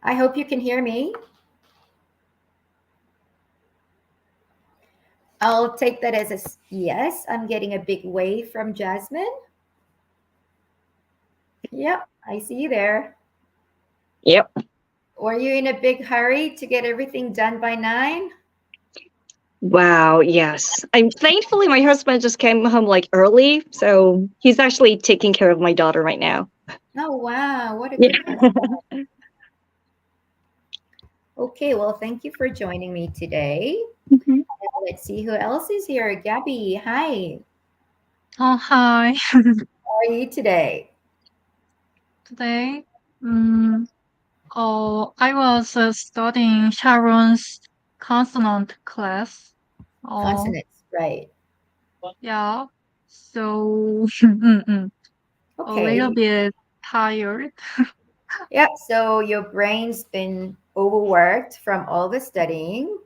I hope you can hear me. I'll take that as a yes. I'm getting a big wave from Jasmine. Yep, I see you there. Yep. Were you in a big hurry to get everything done by 9? Wow, yes. I'm thankfully my husband just came home like early, so he's actually taking care of my daughter right now. Oh, wow. What a Yeah. good husband. Okay, well, thank you for joining me today. Mhm. Now let's see who else is here. Gabby, hi. Oh, hi. How are you today? Today, I was studying Sharon's consonant class. Oh, Consonants, right. yeah. So, a little Okay. bit tired. Yeah, so your brain's been overworked from all the studying.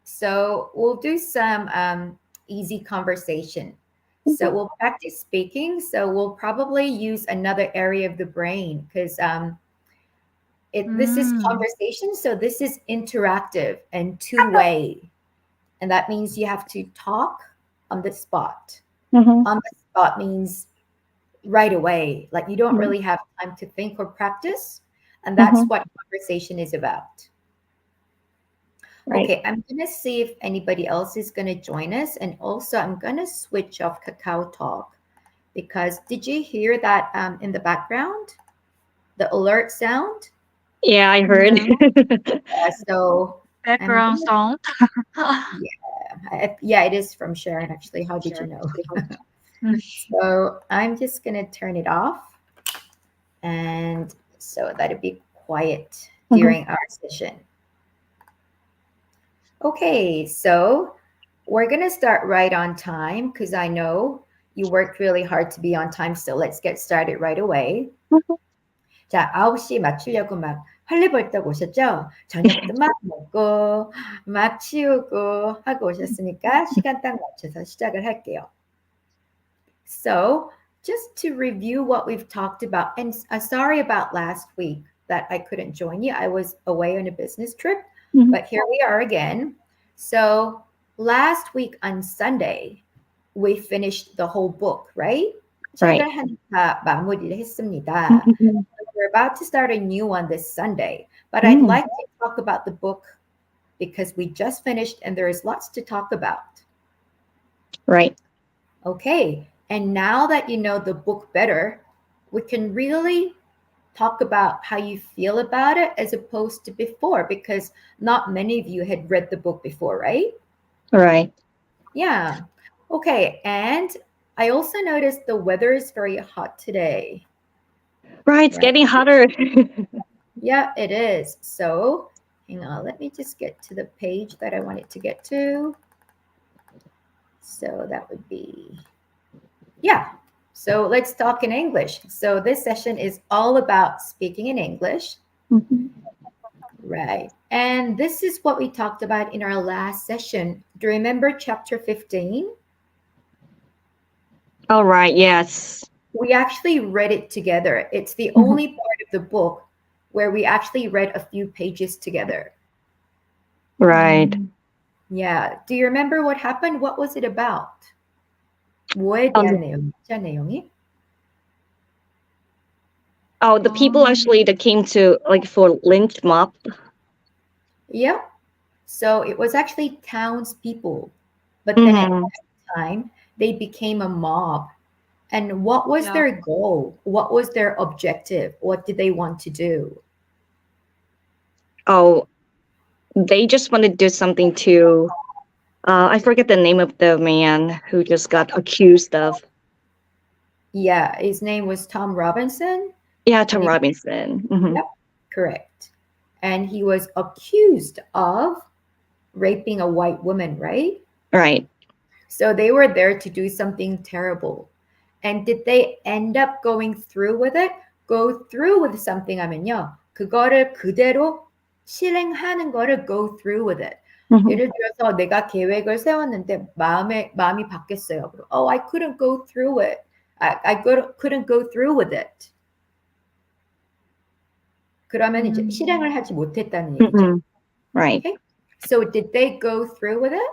So we'll do some easy conversation. So Mhm. we'll practice speaking. So we'll probably use another area of the brain because this is Mm, conversation. So this is interactive and two-way. And that means you have to talk on the spot. Mhm. On the spot means right away. Like you don't Mhm. really have time to think or practice. And that's Mhm. what conversation is about. Right. Okay, I'm gonna see if anybody else is gonna join us. And also I'm gonna switch off Kakao Talk because did you hear that in the background? The alert sound? Yeah, I heard. yeah. So I'm Background gonna, sound. yeah, it is from Sharon actually. How did you know? So I'm just gonna turn it off and so that it be quiet Mhm. during our session. Okay, so we're gonna start right on time because I know you worked really hard to be on time. So let's get started right away. Mhm. 자, 9시 맞추려고 막 헐레벌떡 오셨죠? 저녁도 막 먹고 막 치우고 하고 오셨으니까 시간 딱 맞춰서 시작을 할게요. So, just to review what we've talked about, and sorry about last week that I couldn't join you. I was away on a business trip, Mhm. but here we are again. So, last week on Sunday, we finished the whole book, right? Right. 책을 다 마무리를 했습니다. Mhm. We're about to start a new one this Sunday, but I'd Mm. like to talk about the book because we just finished and there is lots to talk about. Right. Okay, and now that you know the book better, we can really talk about how you feel about it as opposed to before because not many of you had read the book before, right? Right. Yeah. Okay, and I also noticed the weather is very hot today, Right. It's right? getting hotter. Yeah, it is. So, hang on, let me just get to the page that I wanted to get to. So that would be, yeah. So let's talk in English. So this session is all about speaking in English, Mhm. right? And this is what we talked about in our last session. Do you remember chapter 15? All right. Yes. We actually read it together. It's the Mhm. only part of the book where we actually read a few pages together. Right. Mm, Yeah. Do you remember what happened? What was it about? 뭐에 대한 Um. 내용이죠, 내용이? Oh, the people actually that came to like for lynch mob. Yeah. So it was actually townspeople, but then at Mhm. that time they became a mob. And what was yeah. their goal? What was their objective? What did they want to do? Oh, they just want to do something to. I forget the name of the man who just got accused of. Yeah, his name was Tom Robinson, Yeah, and Tom he, Robinson. Hmm. yep, correct. And he was accused of raping a white woman, right? Right. So they were there to do something terrible. And did they end up going through with it? Go through with something 하면요. 그거를 그대로 실행하는 거를 go through with it. Hmm. 예를 들어서 내가 계획을 세웠는데 마음이 바뀌었어요. Oh, I couldn't go through it. I couldn't go through with it. 그러면 이제 실행을 하지 못했다는 얘기죠. Right. Okay? So did they go through with it?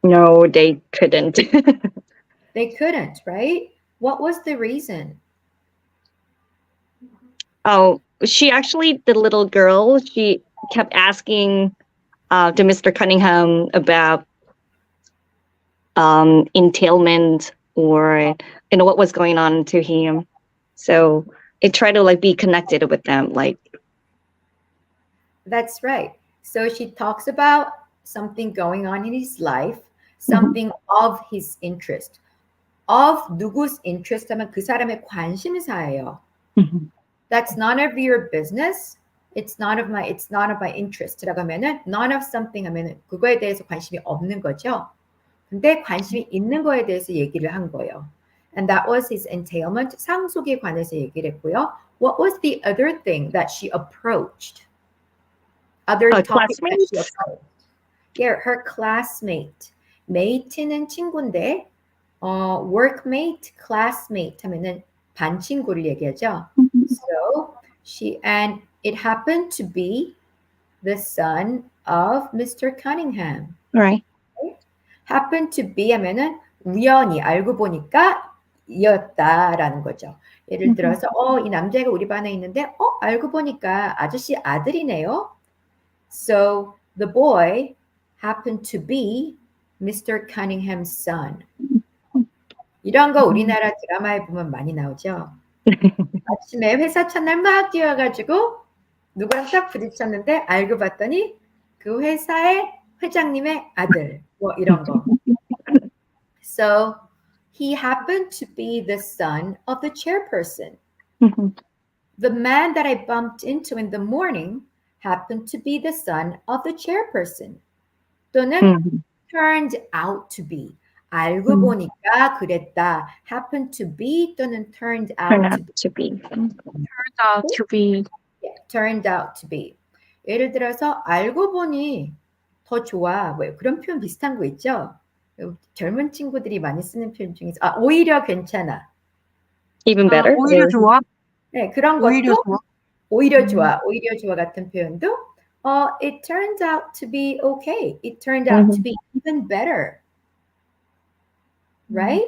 No, they couldn't. They couldn't, right? What was the reason? Oh, she actually, the little girl, she kept asking to Mr. Cunningham about entailment or what was going on to him. So it tried to like be connected with them, like. That's right. So she talks about something going on in his life, something of his interest. Of 누구's interest 하면 그 사람의 관심사예요. That's none of your business. It's none of my interest라고 하면은 none of something 하면은 그거에 대해서 관심이 없는 거죠. 근데 관심이 있는 거에 대해서 얘기를 한 거예요. And that was his entailment. 상속에 관해서 얘기를 했고요. What was the other thing that she approached? Other topic that she approached. Yeah, her classmate. mate는 친구인데 workmate, classmate 하면은 반 친구를 얘기하죠. So and it happened to be the son of Mr. Cunningham. Right. Happened to be 하면은 우연히 알고 보니까 이었다라는 거죠. 예를 들어서 이 남자애가 우리 반에 있는데 알고 보니까 아저씨 아들이네요. So the boy happened to be Mr. Cunningham's son. 이런 거 우리나라 드라마에 보면 많이 나오죠. 아침에 회사 첫날 막 뛰어가지고 누구랑 딱 부딪혔는데 알고 봤더니 그 회사의 회장님의 아들 뭐 이런 거. So he happened to be the son of the chairperson. The man that I bumped into in the morning happened to be the son of the chairperson. 또는 turned out to be. 알고 보니까 그랬다. happened to be 또는 turned out to be. Turned out to be. Yeah, turned out to be. 예를 들어서 알고 보니 더 좋아. 뭐 그런 표현 비슷한 거 있죠? 젊은 친구들이 많이 쓰는 표현 중에서 오히려 괜찮아. Even better. 오히려 좋아. 네, 그런 오히려 것도 좋아. 오히려 좋아. 오히려 좋아 같은 표현도 it turned out to be okay. It turned out to be even better. Right?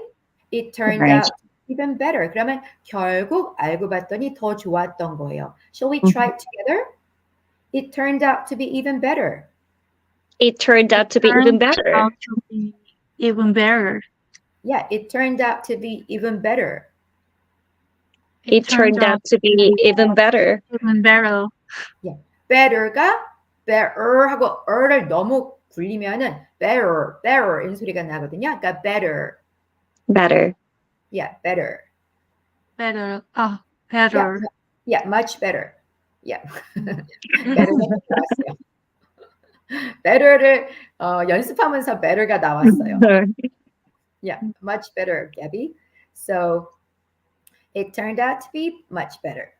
It turned out even better. 그러면 결국 알고 봤더니 더 좋았던 거예요. Shall we try it together? It turned out to be even better. It turned out to be even better. Out to be even better. Yeah, it turned out to be even better. It turned out to be even better. Even better. Yeah. better가 better 하고 er를 너무 굴리면은 better 이런 소리가 나거든요. 그러니까 better. Better. Yeah, better. Better. Better. Yeah, much better. Yeah. better가 나왔어요. better를 연습하면서 better가 나왔어요. Yeah, much better, Gabby. So it turned out to be much better.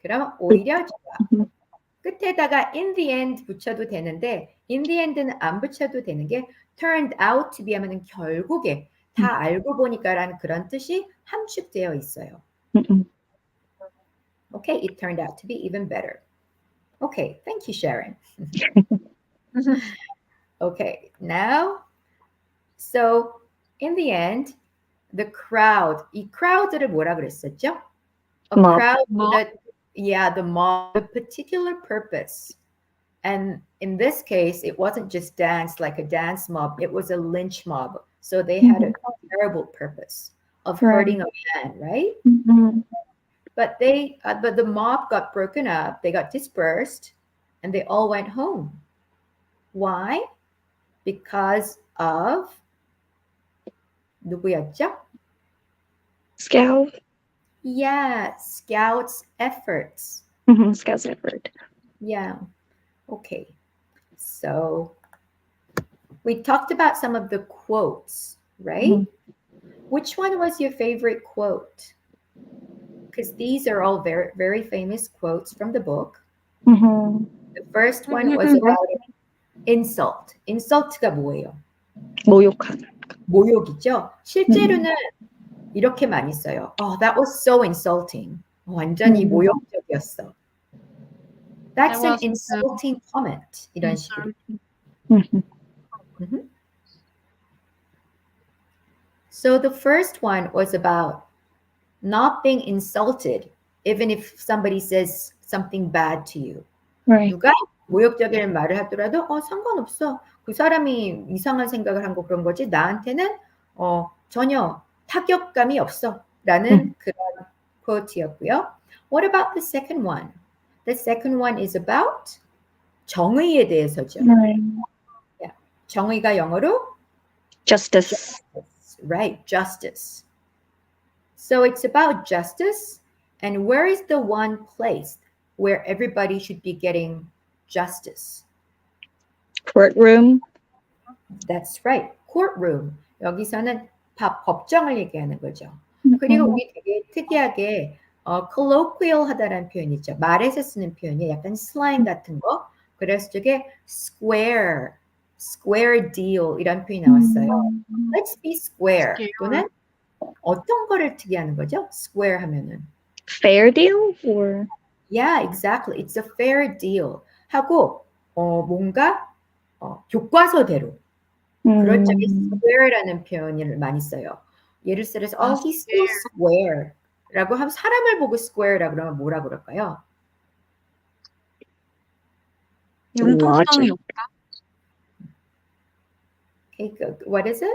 그럼 오히려 좋아. 끝에다가 in the end 붙여도 되는데 in the end는 안 붙여도 되는 게 turned out to be 하면은 결국에 다 알고 보니까라는 그런 뜻이 함축되어 있어요. Okay, it turned out to be even better. Okay, thank you, Sharon. Okay, now, so in the end, the crowd, 이 crowd를 뭐라 그랬었죠? A mob. crowd Mob. that, yeah, the mob, a particular purpose. And in this case, it wasn't just dance like a dance mob, it was a lynch mob. So they had a terrible purpose of hurting a man, right? But but the mob got broken up, they got dispersed, and they all went home. Why? Because of 누구였죠? Scout. Yeah, Scout's efforts. Scout's effort. Yeah. Okay. So we talked about some of the quotes, right? Which one was your favorite quote? Because these are all very, very famous quotes from the book. The first one was about insult. Insult가 뭐예요? 모욕한. 모욕이죠. 실제로는 이렇게 많이 써요. Oh, that was so insulting. 완전히 모욕적이었어. That's That an was the insulting comment. 이런 식으로. answer. Mhm. So the first one was about not being insulted, even if somebody says something bad to you. Right. 누가 모욕적인 말을 하더라도 상관없어. 그 사람이 이상한 생각을 한 거 그런 거지. 나한테는 전혀 타격감이 없어. 라는 그런 quote이었고요. What about the second one? The second one is about 정의에 대해서죠. Right. 정의가 영어로 Justice. right, justice. So it's about justice, and where is the one place where everybody should be getting justice? Courtroom. That's right, courtroom. 여기서는 법정을 얘기하는 거죠. 그리고 우리 되게 특이하게 colloquial 하다라는 표현이 있죠. 말에서 쓰는 표현이 약간 slang 같은 거. 그래서 저게 square deal 이런 표현이 나왔어요. Let's be square. 또는 어떤 거를 특이하는 거죠? square 하면은. Fair deal or Yeah, exactly. It's a fair deal. 하고 뭔가 교과서대로. 그럴 적에 square라는 표현을 많이 써요. 예를 들어서 he's so square 라고 하면 사람을 보고 square라고 그러면 뭐라 그럴까요? 융통성이 없다. Okay, what is it?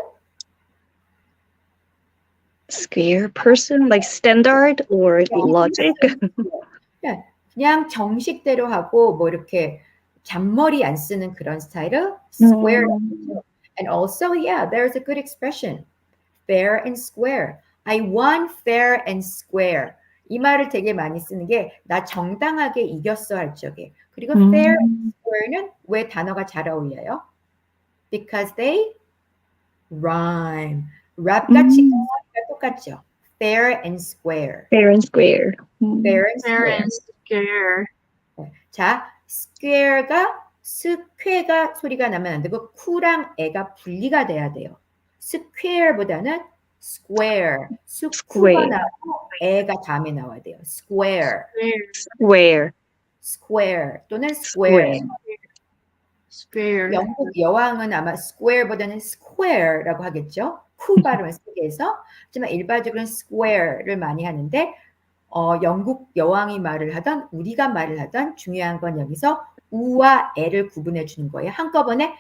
square person, like standard or logic. Yeah, 그냥 정식대로 하고 뭐 이렇게 잔머리 안 쓰는 그런 스타일을 square. And also, yeah, there's a good expression. Fair and square. I won fair and square. 이 말을 되게 많이 쓰는 게 나 정당하게 이겼어 할 적에. 그리고 fair and square는 왜 단어가 잘 어울려요? Because they rhyme. 랩같이 소리가 똑같죠. Fair and square. Fair and square. Fair and Fair square. and square. 자, square가 스퀘가 소리가 나면 안 되고 쿠랑 에가 분리가 돼야 돼요. square보다는 square. 스쿠가 나고 에가 다음에 나와야 돼요. square. Square. square 또는 square. Square. 영국 여왕은 아마 square보다는 square라고 하겠죠. 쿠 발음을 쓰게 해서. 하지만 일반적으로는 square를 많이 하는데 영국 여왕이 말을 하던 우리가 말을 하던 중요한 건 여기서 우와 에를 구분해 주는 거예요. 한꺼번에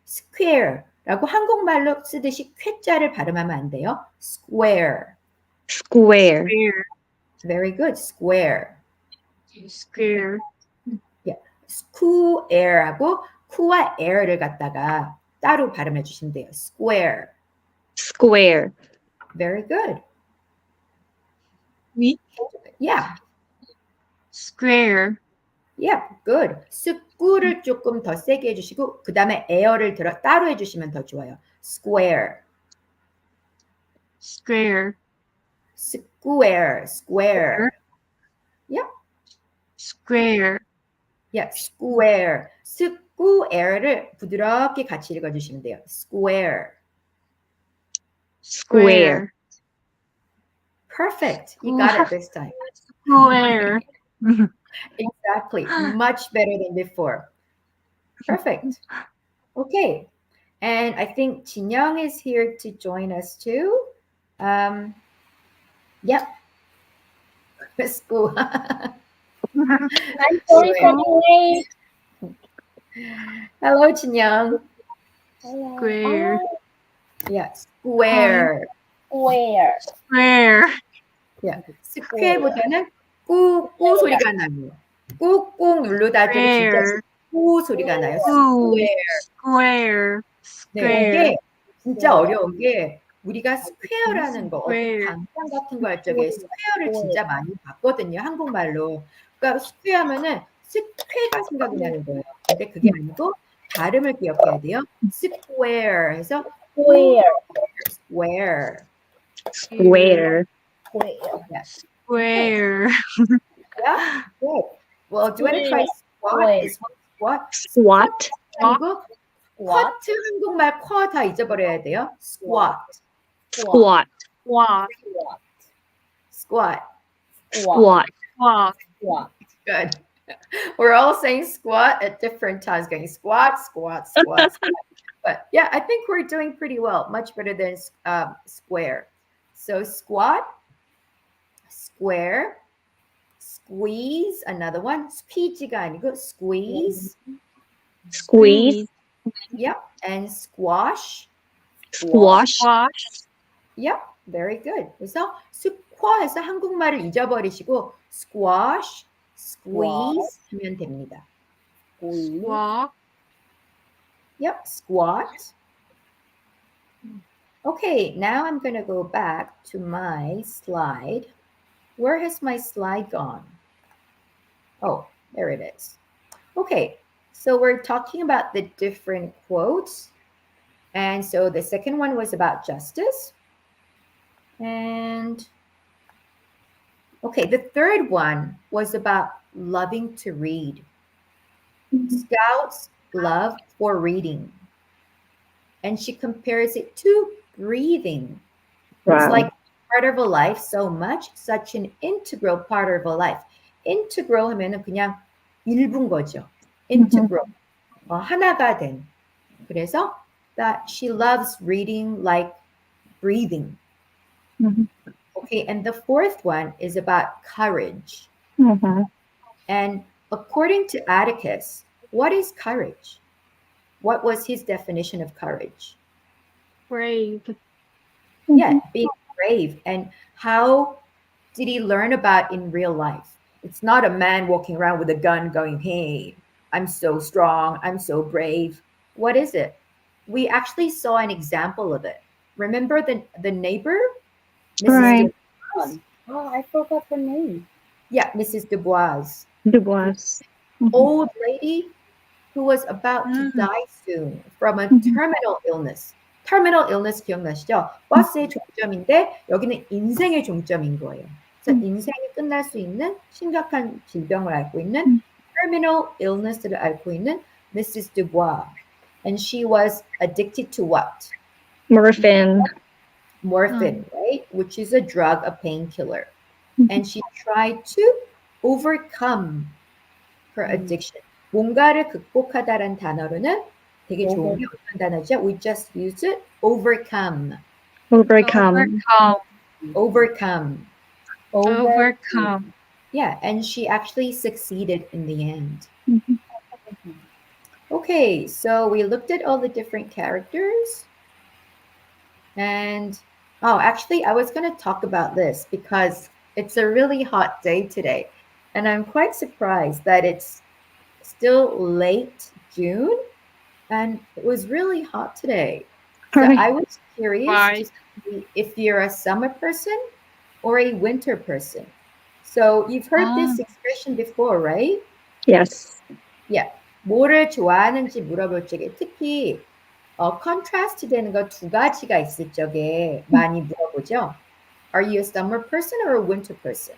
square라고 한국말로 쓰듯이 쾌자를 발음하면 안 돼요. square. Square. Very good. square. Square. square하고 쿠와 air를 갖다가 따로 발음해 주시면 돼요. square. Square. Very good. Me? Yeah. Square. Yeah, good. 스쿠를 조금 더 세게 해주시고 그 다음에 에어를 따로 해주시면 더 좋아요. square. Square. square. Yeah. Square. Yeah, square. square를 부드럽게 같이 읽어주시면 돼요. square. Square. Perfect. You got it this time. Square. Exactly. Much better than before. Perfect. Okay. And I think Jinyoung is here to join us too. Yep. School. I'm sorry for the wait. Hello, Jinyoung. Square. Yeah, square. Where? Square. Yeah. 스퀘어보다는 꾹꾹 소리가 나요. 꾹꾹 누르다 좀 진짜 Square. 꾹 소리가 나요. 꾹. square. Square. 네, Square. 이게 진짜 어려운 게 우리가 스퀘어라는 거, Square. 강당 같은 거 할 적에 스퀘어를 진짜 많이 봤거든요, 한국말로. 그러니까 스퀘어 하면은 스퀘가 생각이 나는 거예요. 근데 그게 아니고 발음을 기억해야 돼요. square 해서 Where? square. Square. Yeah. Square. Yeah? Good. Well, do you want to try squat? Wait. Is squat? Squat. 아니고 What? 쿼트 한국말 쿼 다 잊어버려야 돼요. squat. Squat. Squat. squat. Squat. Squat. What? Good. We're all saying squat at different times, going squat, squat, squat, squat. But yeah, I think we're doing pretty well, much better than square. So squat, square, squeeze, another one. squeege가 아니고 squeeze. Squeeze. Yep. And squash. Squash. Squash. Yep. Very good. 그래서 스쿼에서 한국말을 잊어버리시고 squash, squeeze 하면 됩니다. Squawk. Yep, squat. Okay, now I'm going to go back to my slide. Where has my slide gone? Oh, there it is. Okay, so we're talking about the different quotes. And so the second one was about justice. And okay, the third one was about loving to read. Scouts love for reading. And she compares it to breathing. It's Wow. like part of a life so much, such an integral part of a life. Integral 하면은 그냥 일부인 거죠. Integral. 하나가 된. 그래서 that she loves reading like breathing. Mhm. Okay, and the fourth one is about courage. Mhm. And according to Atticus, what is courage? What was his definition of courage? Brave. Yeah, being brave. And how did he learn about in real life? It's not a man walking around with a gun going, hey, I'm so strong, I'm so brave. What is it? We actually saw an example of it. Remember the neighbor? Mrs. Right. Dubois? Oh, I forgot her name. Yeah, Mrs. Dubois. Dubois. Mhm. Old lady who was about to Mm. die soon from a Mhm. terminal illness. terminal illness 기억나시죠? 버스의 종점인데 여기는 인생의 종점인 거예요. 그래서 인생이 끝날 수 있는 심각한 질병을 앓고 있는 terminal illness를 앓고 있는 Mrs. Dubois. And she was addicted to what? Morphine. Morphine, right? Which is a drug, a painkiller. And she tried to overcome her addiction. 뭔가를 극복하다라는 단어로는 되게 좋은 게 어떤 단어죠? We just used it. Overcome. Overcome. Overcome. Overcome. Yeah, and she actually succeeded in the end. Mhm. Okay, so we looked at all the different characters. And, oh, actually, I was going to talk about this because it's a really hot day today. And I'm quite surprised that it's still late June and it was really hot today. So Right. I was curious Why? to see if you're a summer person or a winter person. So you've heard this expression before, right? Yes. Yeah. 뭐를 좋아하는지 물어볼 적에 특히 컨트라스트 되는 거 두 가지가 있을 적에 많이 물어보죠. Are you a summer person or a winter person?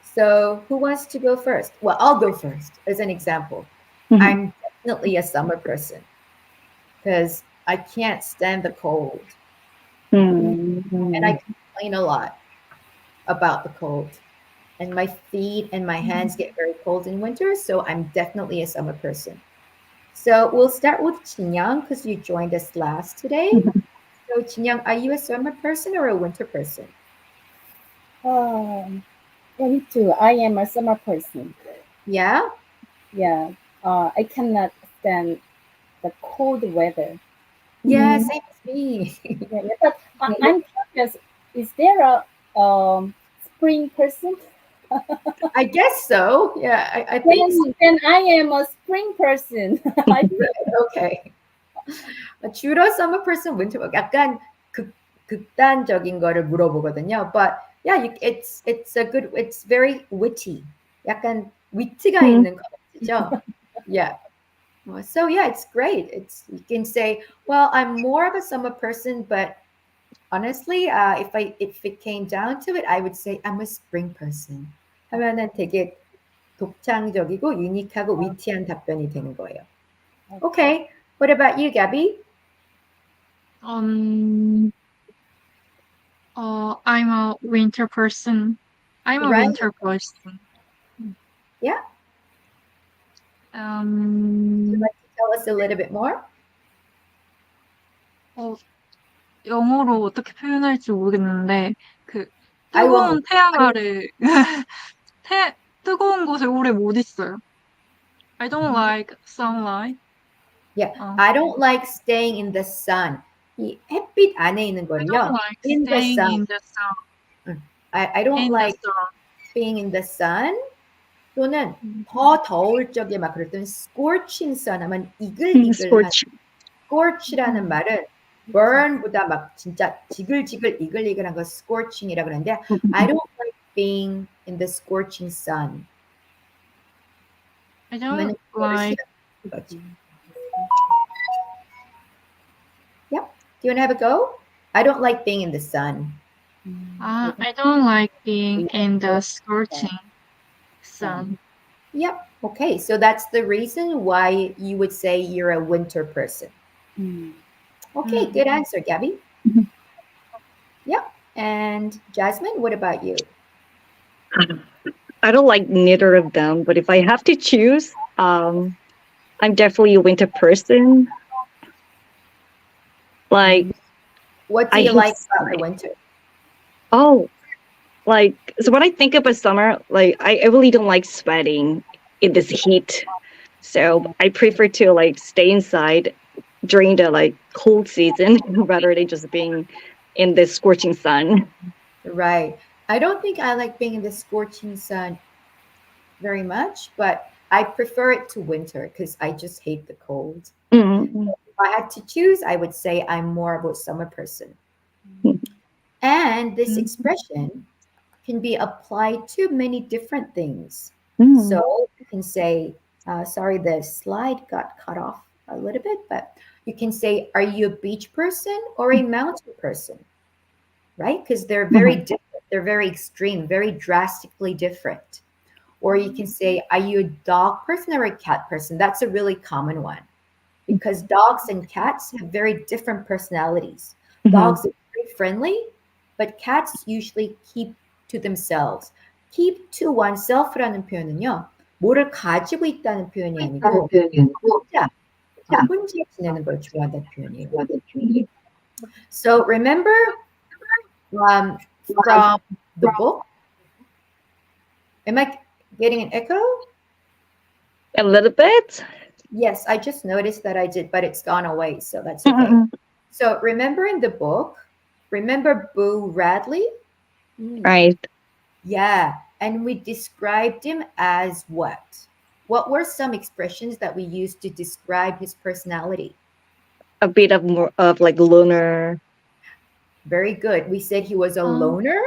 So who wants to go first? Well, I'll go first as an example. Mhm. I'm definitely a summer person because I can't stand the cold Mhm. and I complain a lot about the cold. And my feet and my hands get very cold in winter, so I'm definitely a summer person. So we'll start with Chinyoung because you joined us last today. Mhm. So Chinyoung, are you a summer person or a winter person? Yeah, me too. I am a summer person. Yeah? Yeah. I cannot stand the cold weather. Yeah, Mhm. same as me. Yeah, but I'm curious. Is there a spring person? I guess so. Yeah, I think so. Then I am a spring person. I think Okay. 주로 summer person, winter 약간 극단적인 거를 물어보거든요. But yeah, it's very witty. 약간 위트가 있는 거죠. Yeah. So yeah, it's great. You can say, well, I'm more of a summer person, but honestly, if it came down to it, I would say I'm a spring person. 하면은 되게 독창적이고 유니크하고 위티한 답변이 되는 거예요. Okay. What about you, Gabby? I'm a winter person. I'm a Right. winter person. Yeah. Um, like to tell us a little bit more? 영어로 어떻게 표현할지 모르겠는데, 그, I will. 뜨거운 태양 아래, 뜨거운 곳에 오래 못 있어요. I don't like sunlight. Yeah, I don't like staying in the sun. 이 햇빛 안에 있는 I 거는요. don't like In the staying sun. in the sun. I don't In like the sun. being in the sun. 또는 더 더울 적에 막 그럴 때는 scorching sun 하면 이글이글한 Scorch. scorch라는 말은 burn보다 막 진짜 지글지글 이글이글한 거 scorching이라 그러는데 I don't like being in the scorching sun. I don't like. Yep. Do you want to have a go? I don't like being in the sun. I don't like being in the scorching sun. Yep. Okay, so that's the reason why you would say you're a winter person. Okay, good answer, Gabby. Yep. And Jasmine, what about you? I don't like neither of them, but if I have to choose, I'm definitely a winter person. Like, What do I you hate like about the summer. winter? Oh, like, so when I think about summer, like, I really don't like sweating in this heat. So I prefer to like stay inside during the like cold season rather than just being in the scorching sun. Right. I don't think I like being in the scorching sun very much, but I prefer it to winter because I just hate the cold. Mm. If I had to choose, I would say I'm more of a summer person. And this expression can be applied to many different things. Mm. So you can say, sorry, the slide got cut off a little bit, but you can say, are you a beach person or a mountain person? Right? Because they're very different. They're very extreme, very drastically different. Or you can say, are you a dog person or a cat person? That's a really common one because dogs and cats have very different personalities. Dogs are very friendly, but cats usually keep to themselves. Keep to oneself라는 표현은요, 뭐를 가지고 있다는 표현이 아니고 혼자 지내는 걸 좋아한다는 표현이에요. So remember from the book, am I getting an echo? A little bit. Yes, I just noticed that I did, but it's gone away, so that's okay. So remember in the book, remember Boo Radley? Right. Yeah, and we described him as what? What were some expressions that we used to describe his personality? A bit of more of like loner. Very good. We said he was a loner,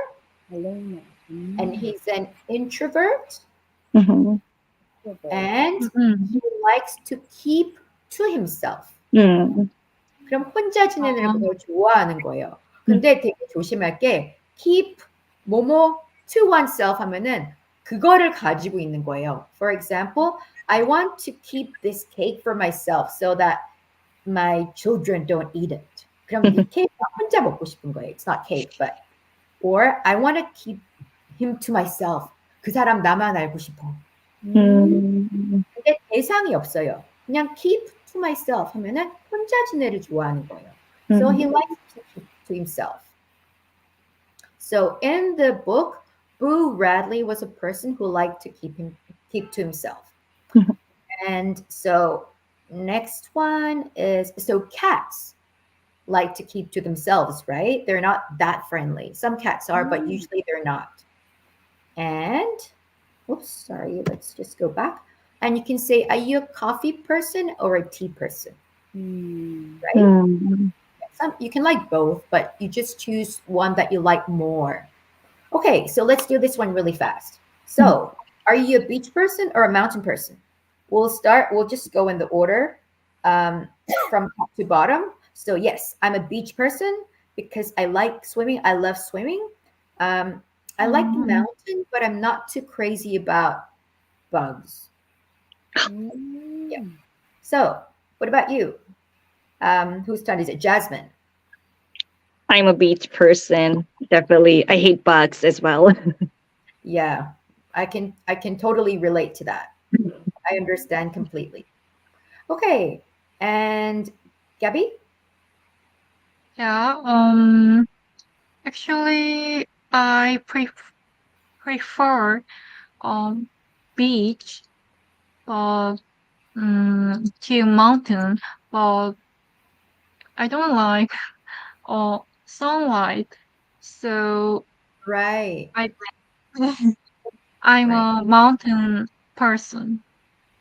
Alone. and he's an introvert, Mhm. and he likes to keep to himself. Mm. 그럼 혼자 지내는 걸 좋아하는 거예요. 근데 되게 조심할 게 keep 뭐뭐 to oneself 하면은 그거를 가지고 있는 거예요. For example, I want to keep this cake for myself so that my children don't eat it. 그럼 이 케이크가 혼자 먹고 싶은 거예요. It's not cake, but or I want to keep him to myself. 그 사람 나만 알고 싶어. 근데 대상이 없어요. 그냥 keep to myself 하면은 혼자 지내를 좋아하는 거예요. So he likes to keep to himself. So in the book, Boo Radley was a person who liked to keep to himself. And so next one is, so cats like to keep to themselves, right? They're not that friendly. Some cats are, but usually they're not. And, oops, sorry, let's just go back. And you can say, are you a coffee person or a tea person? Right? You can like both, but you just choose one that you like more. Okay, so let's do this one really fast. So, are you a beach person or a mountain person? We'll just go in the order from top to bottom. So yes, I'm a beach person because I like swimming. I love swimming. I like the mountain, but I'm not too crazy about bugs. Yeah. So, what about you? Whose turn is it? Jasmine. I'm a beach person, definitely. I hate bugs as well. Yeah, I can totally relate to that. I understand completely. Okay, and Gabby? Yeah. Actually, I prefer beach, but to mountain, but I don't like sunlight. So Right, I I'm right, a mountain person.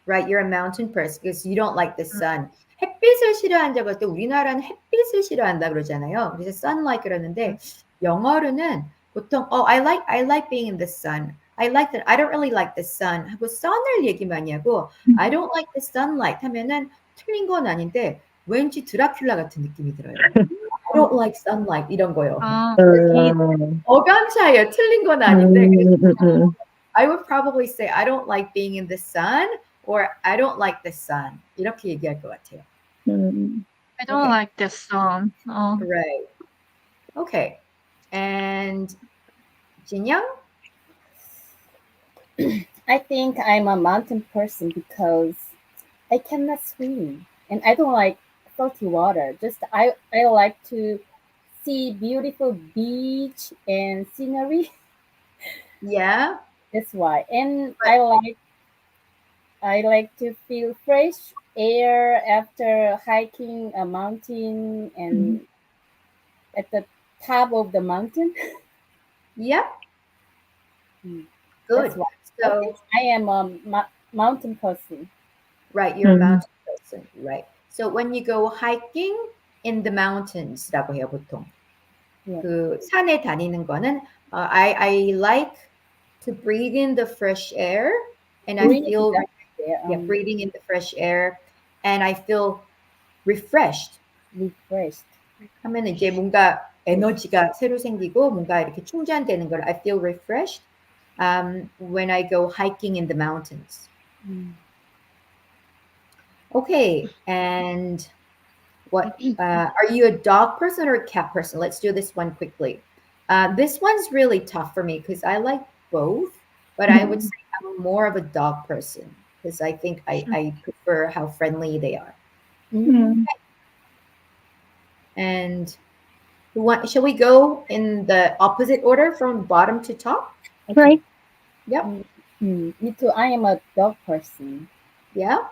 right. You're a mountain person because you don't like the sun. 햇빛을 싫어한다고 할 때 우리나라는 햇빛을 싫어한다 그러잖아요. 그래서 sunlight 그러는데 영어로는 보통 I like being in the sun. I like that. I don't really like the sun 하고 sun을 얘기 많이 하고 I don't like the sunlight 하면은 틀린 건 아닌데 왠지 드라큘라 같은 느낌이 들어요. I don't like sunlight 이런 거요. 아, 이 어감 차이예요. 틀린 건 아닌데 그래서 I would probably say I don't like being in the sun or I don't like the sun. 이렇게 얘기할 것 같아요. I don't Okay. like the sun. Right. Okay. And 진영? I think I'm a mountain person because I cannot swim and I don't like salty water. Just I like to see beautiful beach and scenery. Yeah. That's why. And I like to feel fresh air after hiking a mountain and at the top of the mountain. Yep. That's Good. why. I So, think I am a mountain person. right, you're a mountain person, right? So when you go hiking in the mountains라고 해요, 보통. Yeah. 그 산에 다니는 거는 I like to breathe in the fresh air and I Breathe feel there, breathing in the fresh air and I feel refreshed. refreshed. 하면 이제 뭔가 에너지가 새로 생기고 뭔가 이렇게 충전되는 걸 I feel refreshed when I go hiking in the mountains. Okay, and what are you a dog person or a cat person? Let's do this one quickly. This one's really tough for me because I like both, but I would say I'm more of a dog person because I think I prefer how friendly they are. And shall we go in the opposite order from bottom to top? Right. Yep. Me too. I am a dog person. Yeah.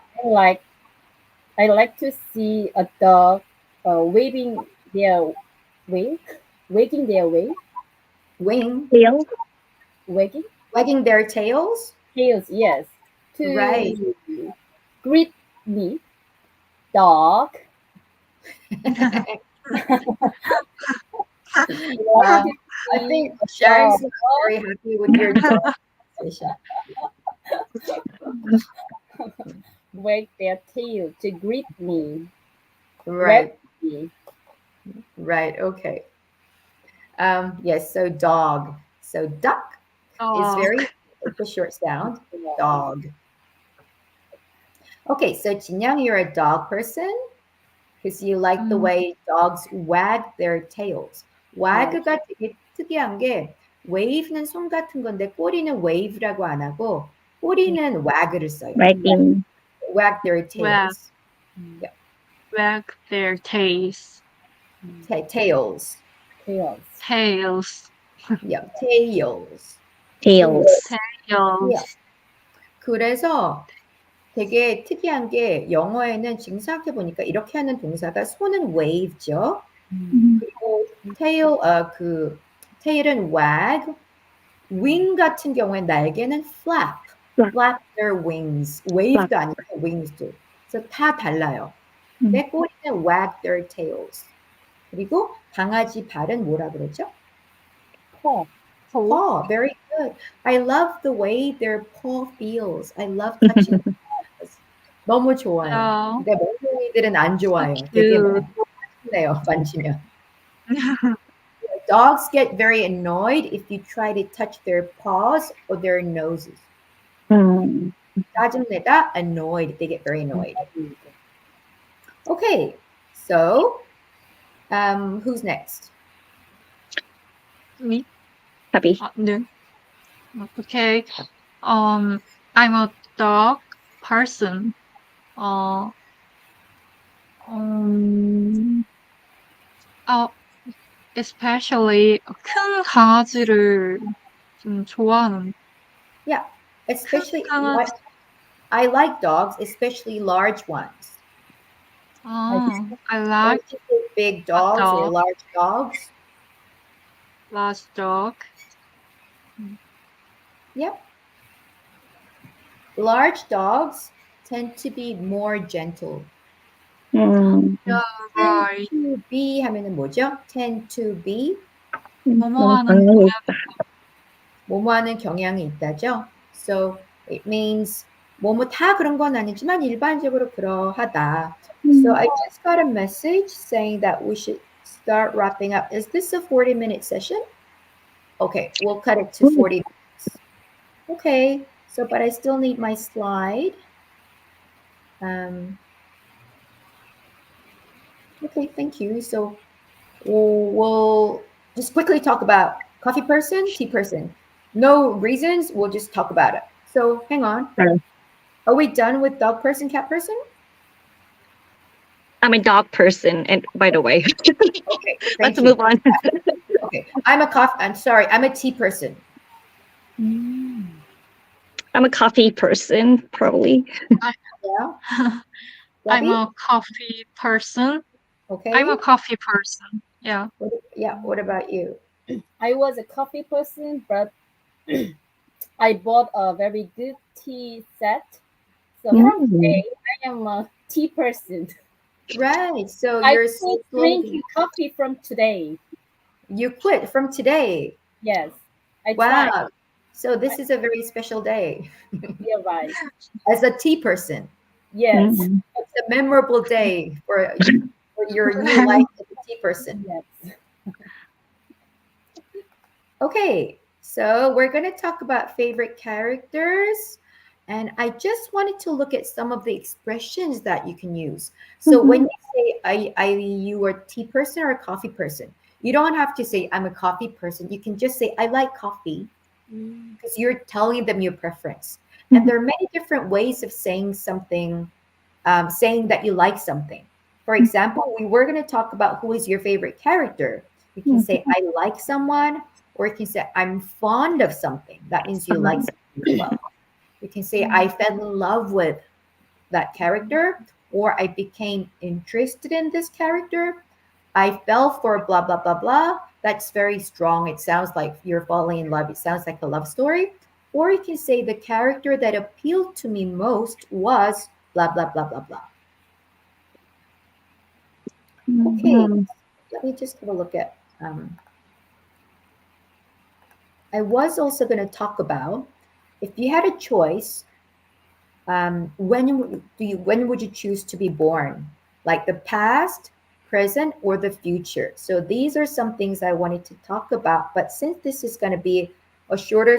I like to see a dog waving their wave, wagging their wave, Tail. wagging Wagging their tails. tails. Yes, to Right. greet me, dog. I think Sharon's not very happy with your dog conversation. Wag their tail to greet me. Right. Me. Right. Okay. Yes. So dog. So duck is very it's a short sound. Dog. Okay. So 진영, you're a dog person because you like the way dogs wag their tails. wag가 되게 특이한 게 wave는 손 같은 건데 꼬리는 wave라고 안 하고 꼬리는 wag를 써요. Wagging. Wag their tails. Wag their tails. Tails. Tails. Tails. Yeah. Tails. Tails. Tails. 그래서 되게 특이한 게 영어에는 지금 생각해 보니까 이렇게 하는 동사가 손은 wave죠. 그리고 tail은 wag, wing 같은 경우에 날개는 flap, flap their wings. wave도 아니고 wings도. 그래서 다 달라요. 근데 꼬리는 wag their tails. 그리고 강아지 발은 뭐라 그러죠? Paw. Paw. Very good. I love the way their paw feels. I love touching their paws. 너무 좋아요. 근데 멍멍이들은 안 좋아해요. 되게 만지네요. 만지면. Dogs get very annoyed if you try to touch their paws or their noses. 짜증내다, annoyed. They get very annoyed. Okay, so who's next? Me? Happy. No. Okay. I'm a dog person. 어, 음, 어, especially 큰 강아지를 좀 좋아하는 Yeah, 큰 especially 강아지. what I like dogs, especially large ones. I Don't like you say big a dogs or dog, large dogs? large dog. Yep. Large dogs tend to be more gentle. 음, Yeah, Tend right. to be 하면은 뭐죠? Tend to be 뭐뭐 하는 당연히 경향. 뭐뭐 하는 경향이 있다죠. So it means 뭐뭐 다 그런 건 아니지만 일반적으로 그러하다. So I just got a message saying that we should start wrapping up. Is this a 40-minute session? Okay, we'll cut it to 40 minutes. Okay, so but I still need my slide. Okay, thank you. So we'll just quickly talk about coffee person, tea person. No reasons, we'll just talk about it. So hang on. Sure. Are we done with dog person, cat person? I'm a dog person, and by the way, Okay, let's thank you. move on. Okay, I'm sorry, I'm a tea person. I'm a coffee person, probably. Yeah, I'm Debbie? a coffee person. Okay. I'm a coffee person. Yeah. What about you? I was a coffee person, but I bought a very good tea set. So from today, I am a tea person. Right, so I you're quit slowly, drinking coffee from today. you quit from today. Yes, I tried. Wow, so this is a very special day You're right. as a tea person. Yes, Mm. It's a memorable day for your new life as a tea person. yes. Okay, so we're going to talk about favorite characters. And I just wanted to look at some of the expressions that you can use. So when you say you are a tea person or a coffee person, you don't have to say I'm a coffee person. You can just say I like coffee because you're telling them your preference. And there are many different ways of saying something, saying that you like something. For example, we were going to talk about who is your favorite character. You can say I like someone, or you can say I'm fond of something. That means you like something as well. You can say I fell in love with that character, or I became interested in this character. I fell for blah blah blah blah. That's very strong. It sounds like you're falling in love. It sounds like a love story. Or you can say the character that appealed to me most was blah blah blah blah blah. Okay, let me just have a look at. I was also going to talk about if you had a choice, when would you choose to be born? Like the past, present, or the future? So these are some things I wanted to talk about. But since this is going to be a shorter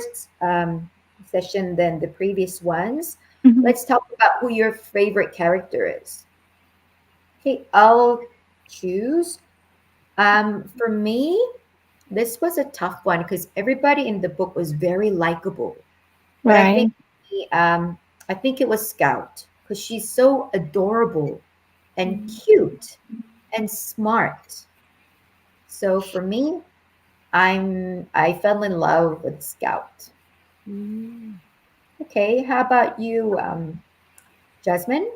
session than the previous ones, let's talk about who your favorite character is. Okay, I'll choose. For me, this was a tough one because everybody in the book was very likable. But Right. I think it was Scout because she's so adorable and cute and smart. So for me, I fell in love with Scout. Okay, how about you, Jasmine?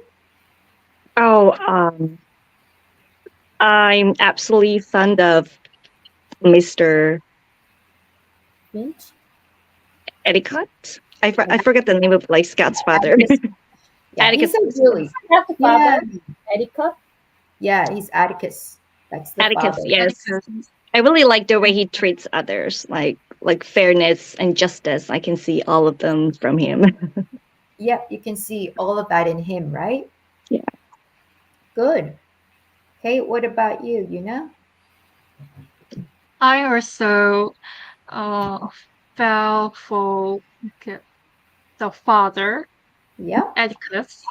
Oh, I'm absolutely fond of Mr. Finch? Etiquette. I forget the name of like Scout's father. Atticus. Yeah, Atticus. he's a really That's the yeah, father, Erika. yeah, he's Atticus. That's the Atticus, father. yes. I really like the way he treats others, like fairness and justice. I can see all of them from him. Yep, you can see all of that in him, right? Yeah. Good. Okay, what about you, Yuna? I also fell for the father, Yeah, Atticus.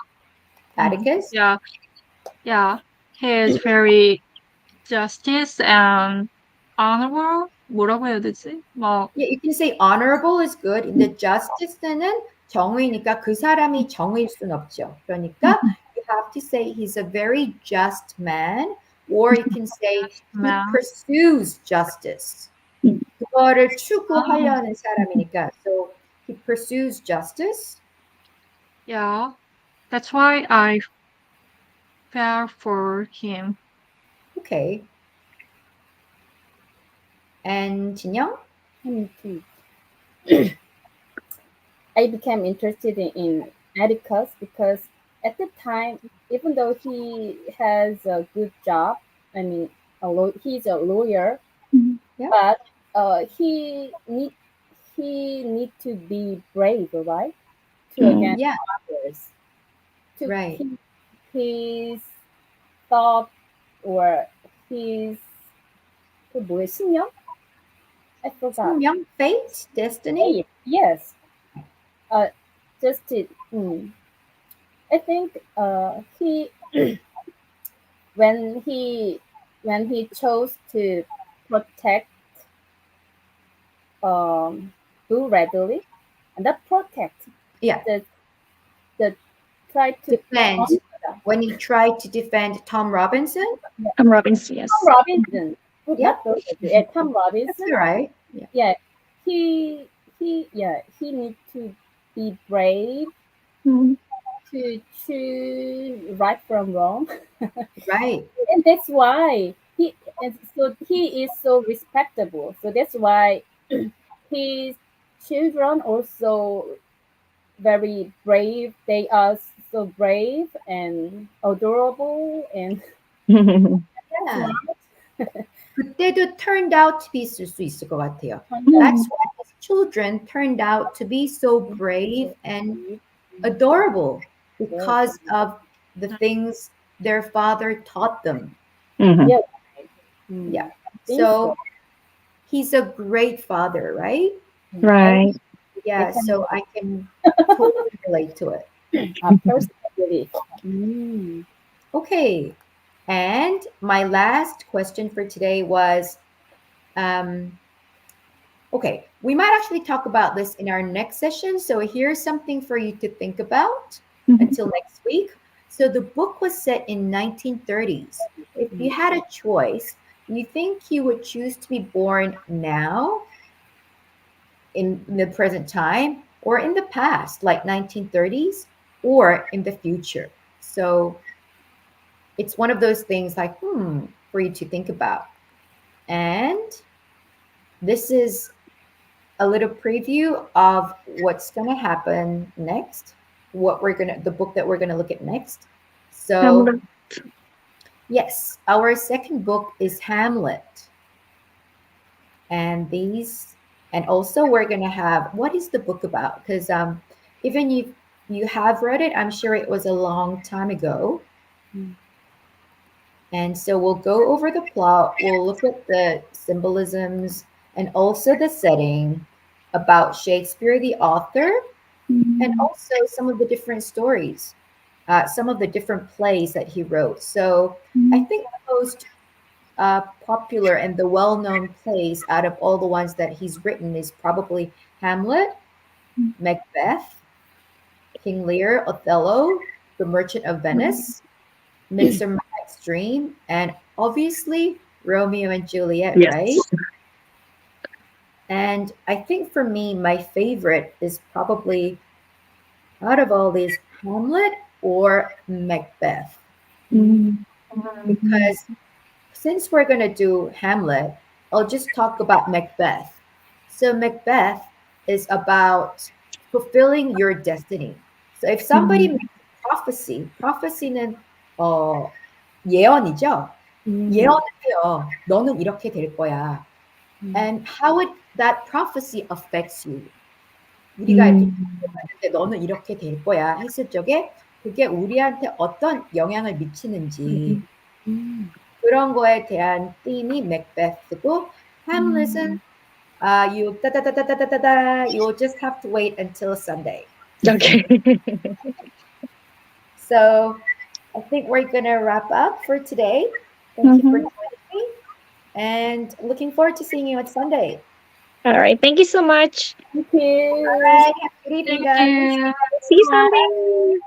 Atticus. Yeah, yeah. He is very justice and honorable. 뭐라고 해야 되지? 막 Yeah, you can say honorable is good. In the justice는 정의니까 그 사람이 정의일 순 없죠. 그러니까 you have to say he's a very just man, or you can say he man. pursues justice. 그거를 추구하려는 사람이니까. So he pursues justice. Yeah. That's why I fell for him. Okay. And 진영? Me too. I became interested in Atticus because at the time, even though he has a good job, I mean, he's a lawyer, Yeah. but he need to be brave, right, to against Yeah, others, to right. keep his thought or his 그 뭐예요? 신념? I forgot. 생명, fate, destiny. Hey, yes. Just to, I think he when he chose to protect Blue Readily, and that protect Yeah, the try to defend. When he tried to defend Tom Robinson. I'm Robinson, yes. Tom Robinson. Yeah. Tom Robinson. That's right. Yeah. Yeah, he need to be brave Mhm. to choose right from wrong, Right. and that's why he is so respectable. So that's why his children also very brave. They are so brave and adorable and Yeah. 그때도 turned out to be 쓸 수 있을 것 같아요. That's why his children turned out to be so brave and adorable because of the things their father taught them. Mhm. Yeah. Yeah. Think So he's a great father, right? Right. Yeah, can- so I can totally relate to it. personally. Okay. And my last question for today was, okay, we might actually talk about this in our next session. So here's something for you to think about until next week. So the book was set in 1930s. If you had a choice, you think you would choose to be born now in the present time or in the past, like 1930s, or in the future? So it's one of those things like, for you to think about. And this is a little preview of what's going to happen next, the book that we're going to look at next. So, Hamlet. yes, our second book is Hamlet. And also we're going to have, what is the book about? Because even if you have read it, I'm sure it was a long time ago. And so we'll go over the plot, we'll look at the symbolisms and also the setting about Shakespeare, the author, and also some of the different stories, some of the different plays that he wrote. So I think the most popular and the well-known plays out of all the ones that he's written is probably Hamlet, Macbeth, King Lear, Othello, The Merchant of Venice, Midsummer Night's Dream, and obviously Romeo and Juliet, Yes. right? And I think for me, my favorite is probably out of all these Hamlet or Macbeth. Because since we're going to do Hamlet, I'll just talk about Macbeth. So Macbeth is about fulfilling your destiny. So if somebody makes a prophecy는 예언이죠. 예언을 해요. 너는 이렇게 될 거야. And how would that prophecy affects you? 우리가 이렇게 봤는데 너는 이렇게 될 거야 했을 적에 그게 우리한테 어떤 영향을 미치는지 그런 거에 대한 띠임이 맥베스고 Hamlet은 you you'll just have to wait until Sunday. Okay. So I think we're gonna wrap up for today. Thank you for joining me and looking forward to seeing you on Sunday. All right. Thank you so much. Thank you. All right. Have a good evening, Thank guys. you. See you Bye. someday.